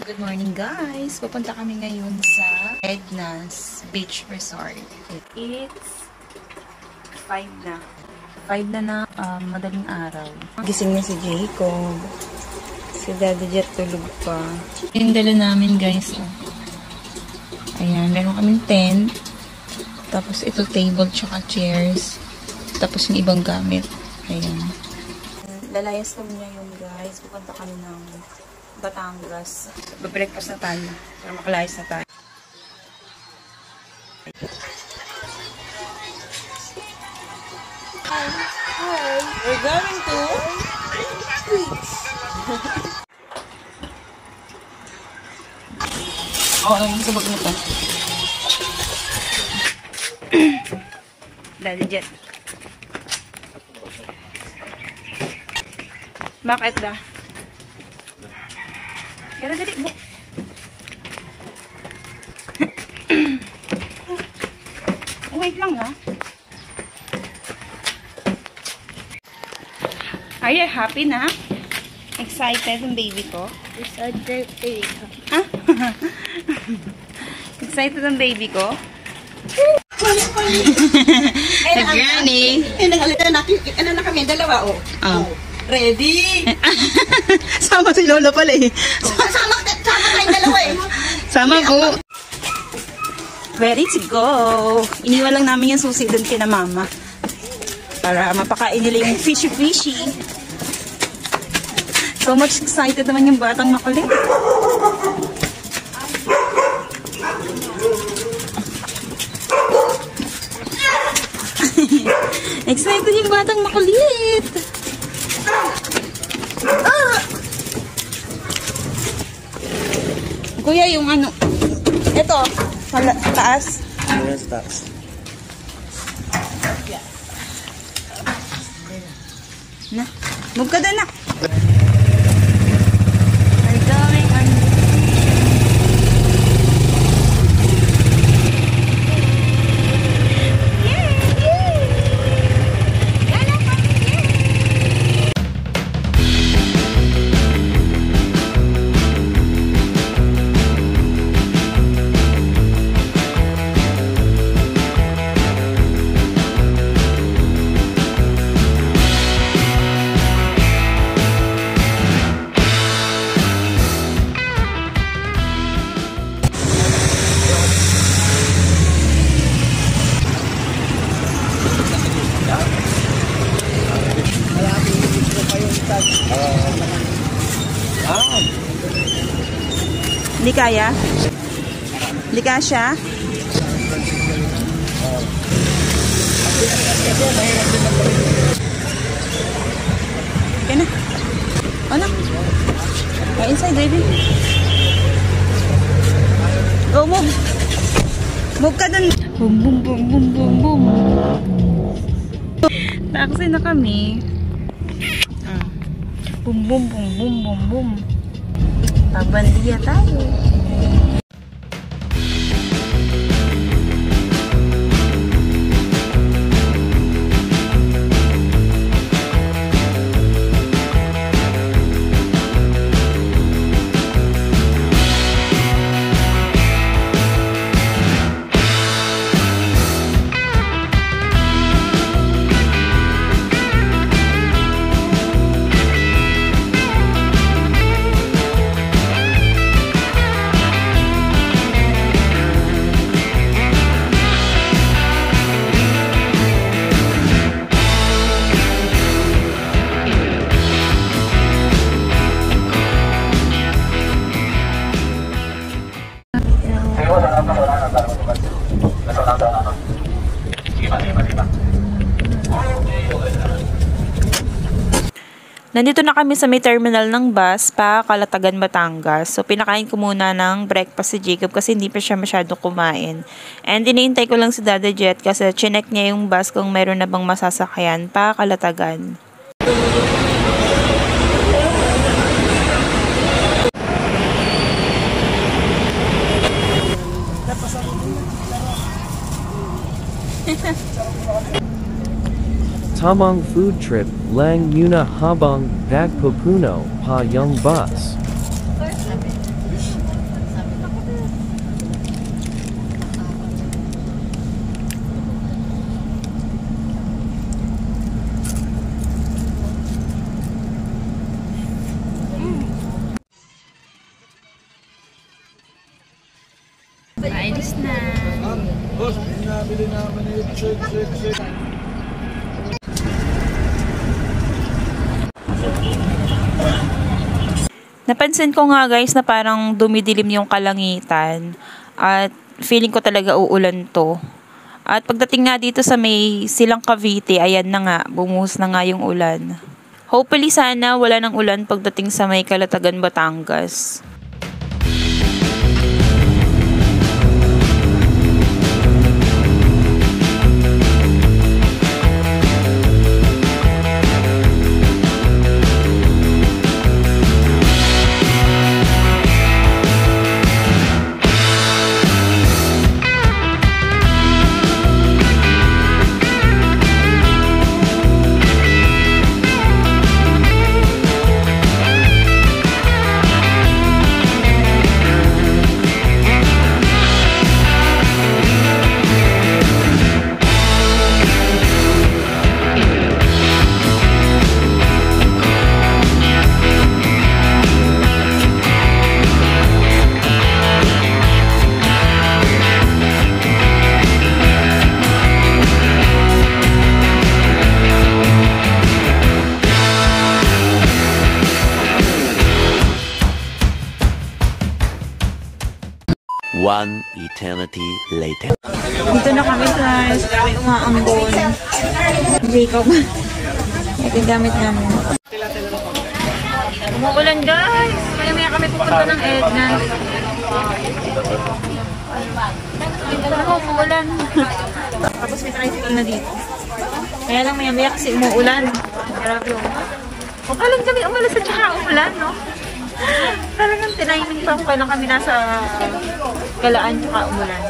Good morning guys! Pupunta kami ngayon sa Edna's Beach Resort. It's 5 na. 5 na madaling araw. Gising na si Jacob. Si Daddy Jet tulog pa. Yung dala namin guys. Ayan, meron kaming tent. Tapos ito table tsaka chairs. Tapos yung ibang gamit. Ayan. Lalayas kami ngayon guys. Pupunta kami ng Batangas. Babreakfast na tayo. Para makalayas na tayo. Hi! We're going to Beach. Ano yung sabag nito? Daddy Jet. Bakit ba? Kaya dali mo. Wait lang ha. Are you happy na? Excited ang baby ko? Excited baby ko. Ha? Excited ang baby ko? Granny! Ano na kami? Dalawa, oh. Oh. Ready? Sama si Lola pala eh. Sama tayong dalawa eh. Sama po. Ready to go. Iniwan lang namin yung susi doon kina mama. Para mapakain nila yung fishy-fishy. So much excited naman yung batang makulit. Excited yung batang makulit. Kuya, yung ano, ito, taas. Ano sa taas? Na, move ka doon na. Hindi kaya? Hindi kasya? Okay na. Ano? Go inside, baby. Go, move. Move ka dun. Boom, boom, boom, boom, boom, boom. Taxi na kami. Boom, boom, boom, boom, boom, boom. Pabandiya tayo. Nandito na kami sa may terminal ng bus pa Calatagan, Batangas. So, pinakain ko muna ng breakfast si Jacob kasi hindi pa siya masyado kumain. And iniintay ko lang si Daddy Jet kasi chinek niya yung bus kung meron na bang masasakyan pa Calatagan. Tamang food trip, lang muna habang nagpupuno pa yung bus. Ayos na. Napansin ko nga guys na parang dumidilim yung kalangitan at feeling ko talaga uulan to. At pagdating nga dito sa may Silang Cavite, ayan na nga, bumuhos na nga yung ulan. Hopefully sana wala ng ulan pagdating sa may Calatagan, Batangas. One eternity later. Dito na kami guys. Kami umaambon. Jacob. Ito yung gamit namin. Umuulan guys. Maya kami pupunta ng Edna. Dito na umuulan. Tapos may tricycle na dito. Kaya lang maya kasi umuulan. Grabe yung. Huwag kami umalas at saka umulan, no? Talagang tiniming pa lang kami nasa Galaan tsaka umulan.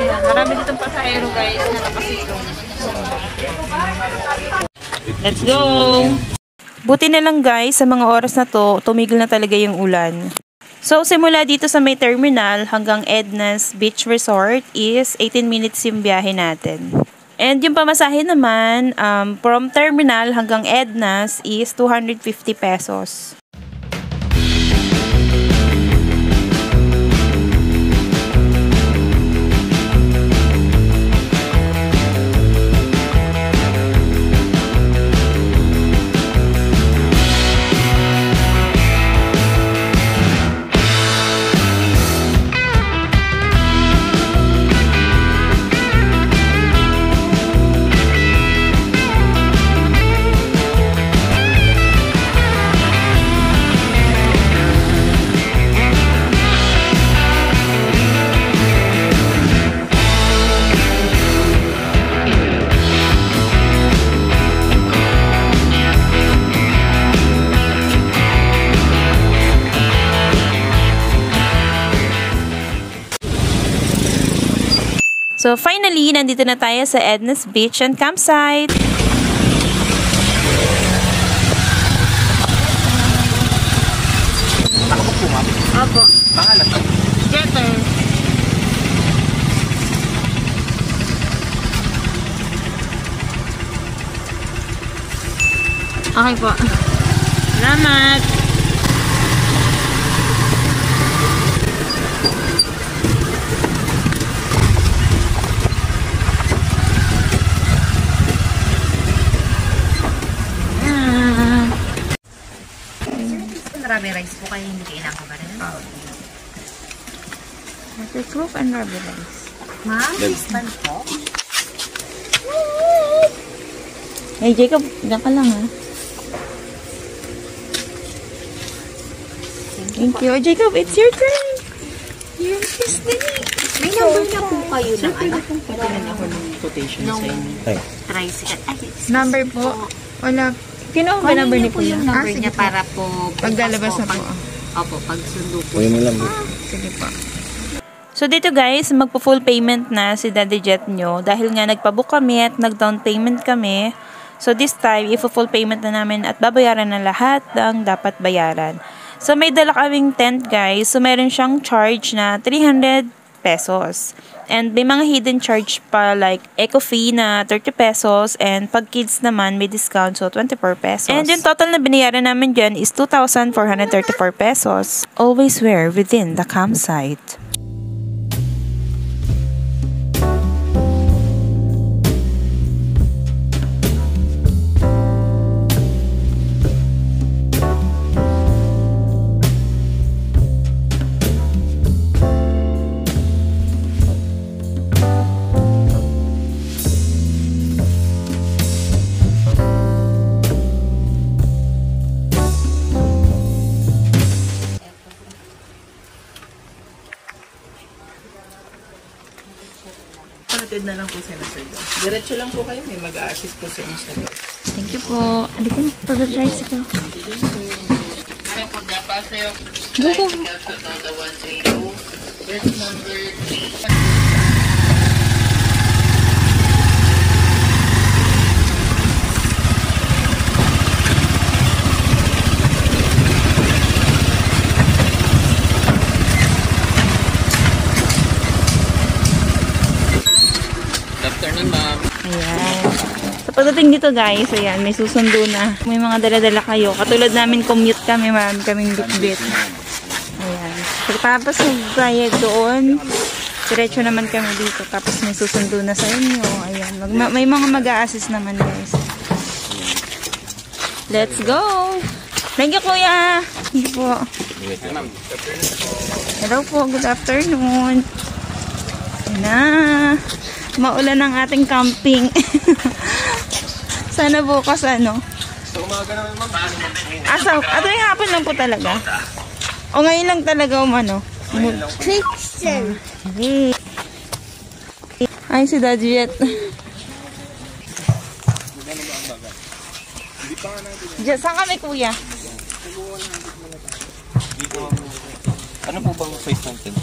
Ayan, marami ditong pasahero guys na nakasilong. Let's go! Buti na lang guys, sa mga oras na to, tumigil na talaga yung ulan. So, simula dito sa may terminal hanggang Edna's Beach Resort is 18 minutes yung biyahe natin. And yung pamasahe naman, from terminal hanggang Edna's is 250 pesos. So finally, nandito na tayo sa Edna's Beach and Campsite. Opo. Pangalan? Jeter. Okay po. Salamat. Marami rice po kayo, hindi kailangan ka rin. Waterproof and rubber rice. Ma'am, pan po? Hey Jacob, diyan ka lang ha. Thank you. Oh, Jacob, it's your turn. You're listening. May number na po kayo ng anak. Pagkalan ako ng quotation sa inyo. Tricycle. Ay, Number po. Wala. Kinuha ba number ni Kuya? yung number sige niya po. para po Paglalabas na po. Opo, pag sundo po. Sige po. So dito guys, magpo-full payment na si Daddy Jet nyo dahil nga nagpabook kami at nag-down payment kami. So this time, i-full payment na namin at babayaran na lahat ng dapat bayaran. So may dala kaming tent guys. So meron siyang charge na 350 pesos. And may mga hidden charge pa like eco fee na 30 pesos and pag kids naman may discount so 24 pesos. And yung total na binayaran namin dyan is 2,434 pesos. Always wear within the campsite. Palatid na lang po sila sa iyo. Diretso lang po kayo. May mag-a-assist po sa inyo sa iyo. Thank you po. Andi ko na pag-tricycle. Go, go. Ayan. So, pagdating dito guys, ayan, may susundo na. May mga dala-dala kayo. Katulad namin, commute kami, marami kaming bit-bit. Ayan. Pagkatapos mag-bayad doon, diretso naman kami dito. Tapos may susundo na sa inyo. Ayan. May mga mag-a-assist naman guys. Let's go! Thank you, kuya! Thank you po. Hello po, good afternoon. Ayan na. Maulan ang ating camping. Sana bukas ano. Sa umaga naman ma'am. Ato yung hapon lang po talaga. O ngayon lang talaga umano. Pixel. Hey. Ay si Daddy Jet. Jet, saan kami kuya? Ano po bang size ng tent?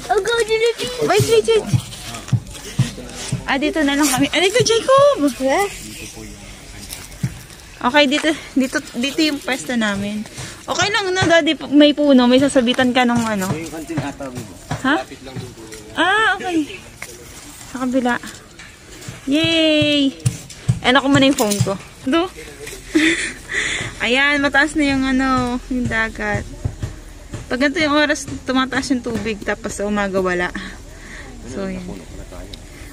I'll go to the beach. Wait. Ah, dito na lang kami. Ah, dito, Jacob! Okay, dito yung pwesto namin. Okay lang na, Daddy, may puno, may sasabitan ka nung ano. Yung kanting ata mo. Ha? Ah, okay. Sa kabila. Yay! Ano ko muna yung phone ko. Do? Ayan, mataas na yung ano, yung dagat. Pag ganito yung oras, tumataas yung tubig, tapos sa umaga wala. So, yan.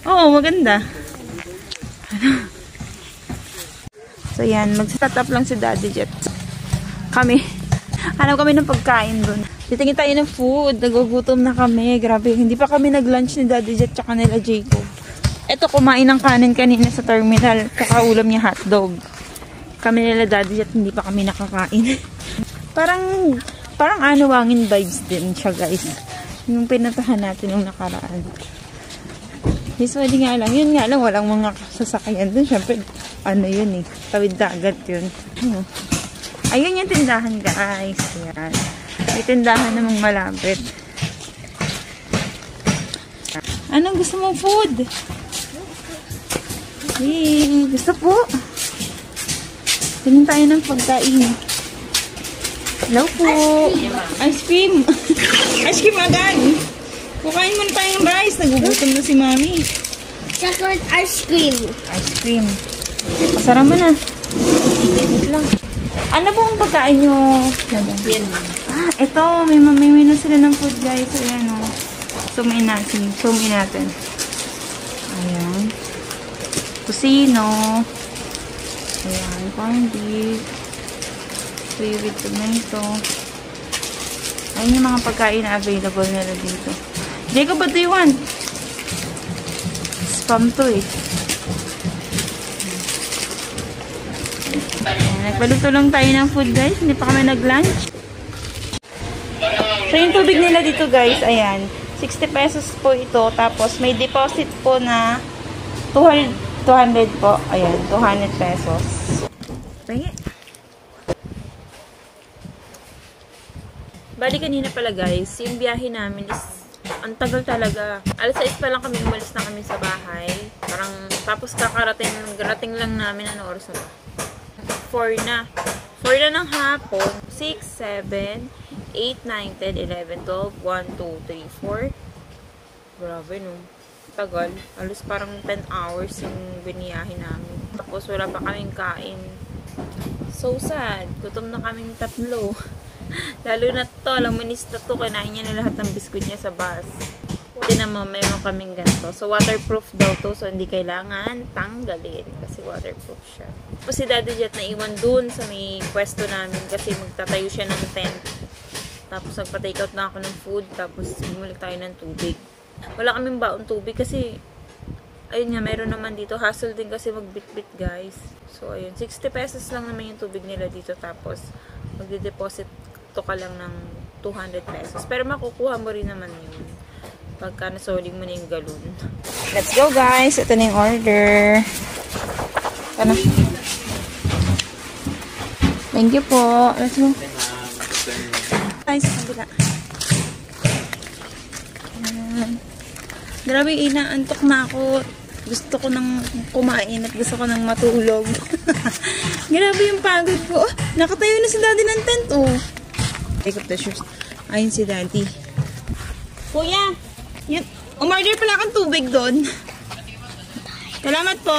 Oo, maganda. So, yan. Mag-set up lang si Daddy Jet. Kami. Hanap kami ng pagkain dun. Titingin tayo ng food. Nagugutom na kami. Grabe. Hindi pa kami nag-lunch ni Daddy Jet tsaka nila Jacob. Eto, kumain ng kanin kanina sa terminal. Kakaulam niya hotdog. Kami nila Daddy Jet, hindi pa kami nakakain. parang anuwangin vibes din siya, guys. Yung pinatahan natin nung nakaraan. Usually nga lang, yun nga lang, walang mga sasakyan dun. Siyempre, ano yun eh, tawid dagat yun. Ayun yung tindahan guys. Ayan. May tindahan namang malapit. Anong gusto mong food? Hey, gusto po. Tingin tayo ng pagkain. Hello po. Ice cream. Ice cream agad. Kukain muna tayong rice. Nagugutom na si Mami. Chocolate ice cream. Ice cream. Pasara mo na. Wait lang. Ano po ang pagkain nyo? Ah, ito. May menu sila ng food guys. Ayan o. Zoom in natin. Ayan. Kusino. Ayan. Corned beef. Free with tomato. Ayan yung mga pagkain na available nila dito. Jacob, what do you want? Spam to eh. Ayan, nagpaluto lang tayo ng food guys. Hindi pa kami nag-lunch. So yung tubig nila dito guys, ayan. 60 pesos po ito. Tapos may deposit po na 200 po. Ayan, 200 pesos. Tingin. Bali kanina pala guys, yung biyahe namin is ang tagal talaga. Alas 6 pa lang kami, umalis na kami sa bahay. Parang tapos garating lang namin ano oras na ba? 4 na. 4 na ng hapon. 6, 7, 8, 9, 10, 11, 12, 1, 2, 3, 4, Grabe, no? Tagal. Halos parang 10 hours yung biniyahe namin. Tapos wala pa kaming kain. So sad. Gutom na kaming tatlo. Lalo na to. Alam mo, nista to. Kinain niya na lahat ng biskuit niya sa bus. Hindi naman mayroon kaming ganito. So, waterproof daw to. So, hindi kailangan tanggalin. Kasi waterproof siya. Tapos si Daddy Jet na iwan dun sa may pwesto namin. Kasi magtatayo siya ng tent. Tapos, nagpa-take out na ako ng food. Tapos, bumalik tayo ng tubig. Wala kaming baon tubig kasi ayun nga, meron naman dito. Hassle din kasi magbitbit, guys. So, ayun. 60 pesos lang naman yung tubig nila dito. Tapos, magde-deposit to ka lang ng 200 pesos. Pero makukuha mo rin naman yun pagka nasoling mo na yung galon. Let's go, guys. Ito na yung order. Ano? Thank you po. Let's go. Guys, kabila. Grabe, inaantok na ako. Gusto ko nang kumain at gusto ko nang matulog. Grabe yung pagod ko. Oh, nakatayo na si Daddy ng tent, oh. Take up the shoes. Ayun si Daddy. Kuya, yun, umorder pala kang tubig doon. Salamat po.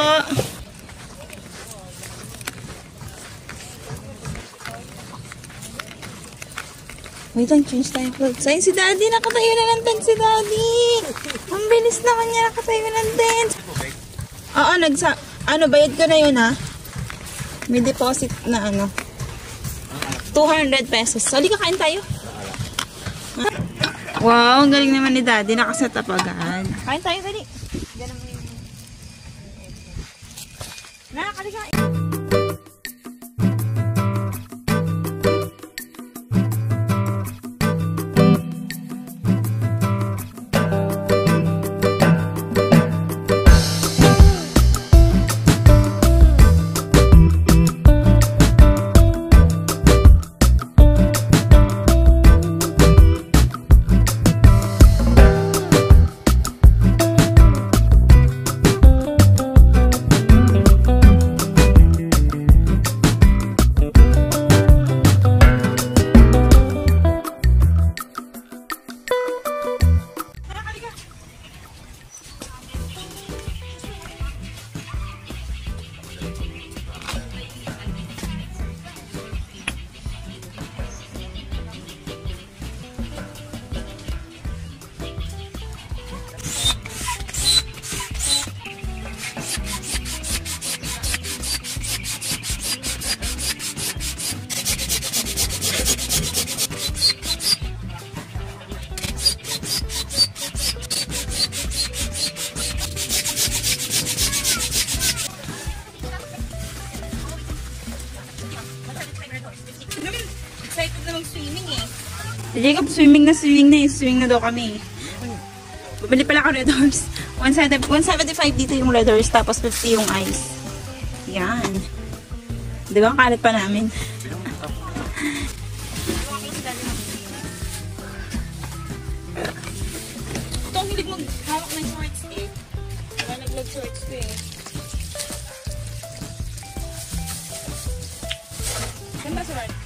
Wait lang, change tayo clothes. Ayun si Daddy, nakatayo na ng tent si Daddy. Ang bilis naman niya, nakatayo ng tent. Oo, bayad ko na yun, ha. May deposit na 200 pesos. So, ka kain tayo. Wow, ang galing naman ni Daddy. Nakaset up agad. Kain tayo, dali. Ganun mo yung... Nakakaligain. Excited na mag-swimming eh. Si Jacob, swimming na daw kami. Bumili pala ako Red Horse. 175 dito yung Red Horse, tapos 50 yung ice. Yan. Di ba ang kalat pa namin? Ito ang hilig mag-hawak ng shorts eh. Diba nag-shorts ko eh. Saan ba shorts?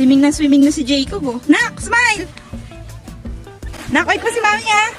Swimming na si Jacob, oh. Nak, smile! Nak, wait pa si Mami, ha?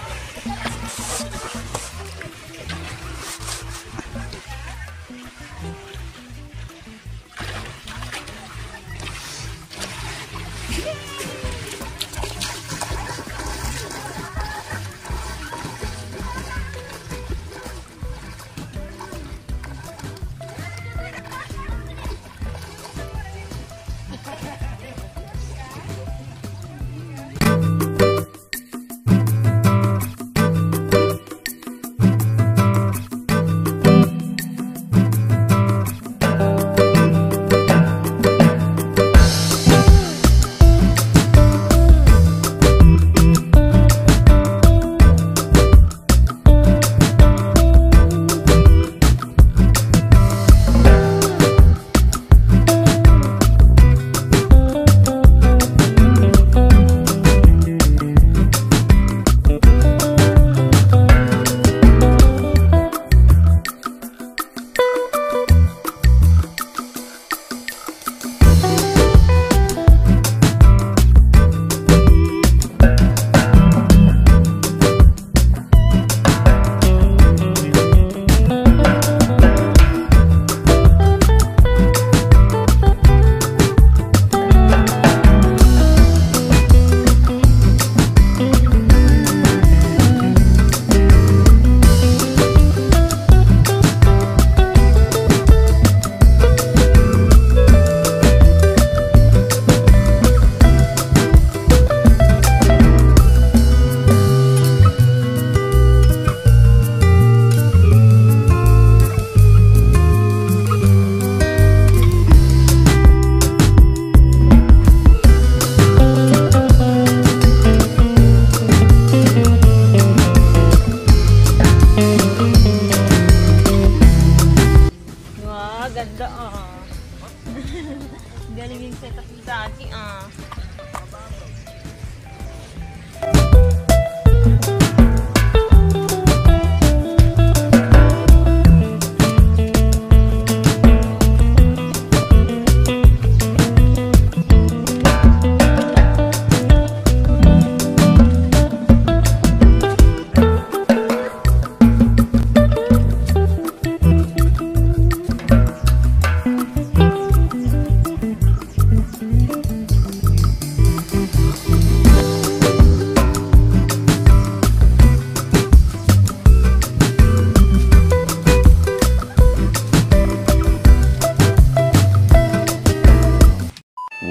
Galing yung setup ni Daddy,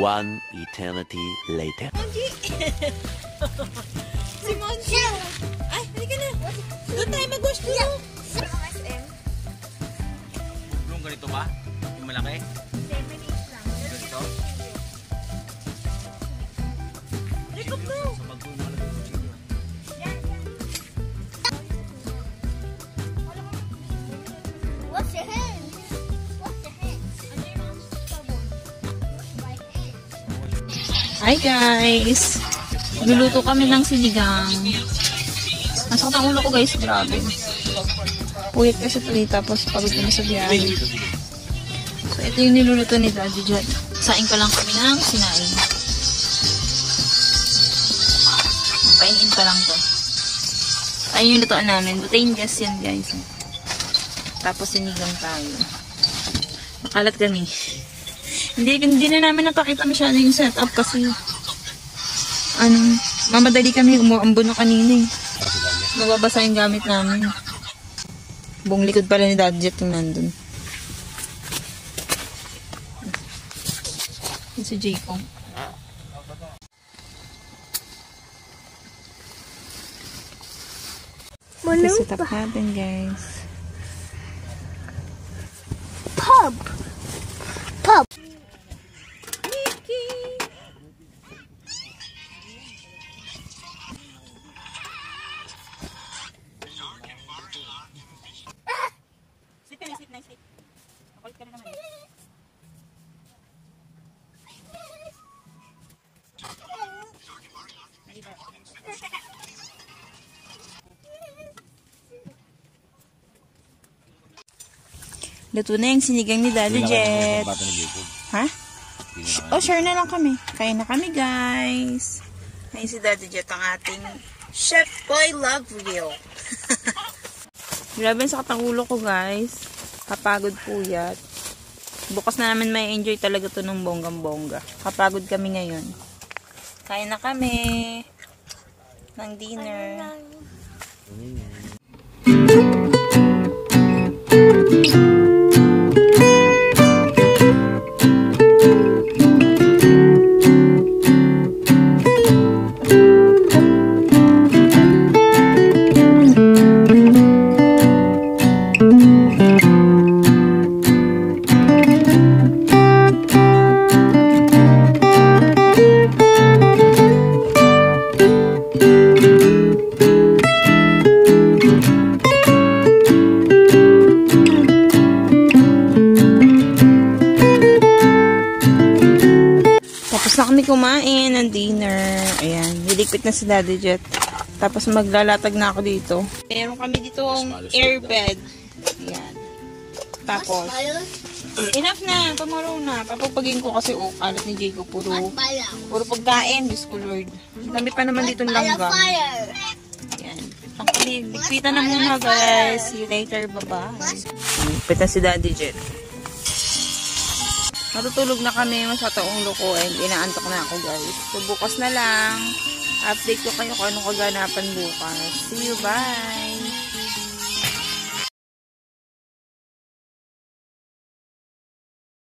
One eternity later. Si Monji! Ay, halika na! Doon tayo mag-wash dito! Yung ganito ba? Yung malaki? 7 minutes lang. Ganito? Likod mo! Sa mag-uwi mo lang yung kutsilyo. Wash your hands. Wash your hands. My hands. Hi guys! Luluto kami ng sinigang. Masakit ang ulo ko guys, grabe. Puyat kasi tuloy tapos pagod kami sa biyahe. So ito yung niluluto ni Daddy dyan. Saing pa lang kami ng sinaing. Painin pa lang to. Ayun yung lutoan namin. Butayin gas yan guys. Tapos sinigang tayo. Makalat kami. Hindi na namin nakakita masyado yung setup kasi mamadali kami umuambon na kanina eh. Mababasa yung gamit namin. Buong likod pala ni Daddy Jet yung nandun. Yung si Jacob. Setup natin guys. Pub. Pub. Luto na yung sinigang ni Daddy Jet. Ha? Oh, share na lang kami. Kain na kami, guys. Ngayon si Daddy Jet ang ating Chef Boy Love Reel. Grabe sa katangulo ko, guys. Kapagod puyat. Bukas na namin may enjoy talaga to ng bonggang-bongga. Kapagod kami ngayon. Kain na kami ng dinner. Tapos na kami kumain ng dinner. Ayan, niligpit na si Daddy Jet. Tapos maglalatag na ako dito. Meron kami dito ang airbed. Ayan. Tapos, enough na, pamaro na. Papapagin ko kasi kalat ni Jacob. Puro pagkain, Diyos ko Lord. Dami pa naman dito langgam. Ayan. Ligpitan na muna guys. See you later, bye-bye. Ligpit na si Daddy Jet. Matutulog na kami, masataong loko and inaantok na ako guys. So bukas na lang, update ko kayo kung anong kaganapan bukas. See you, bye!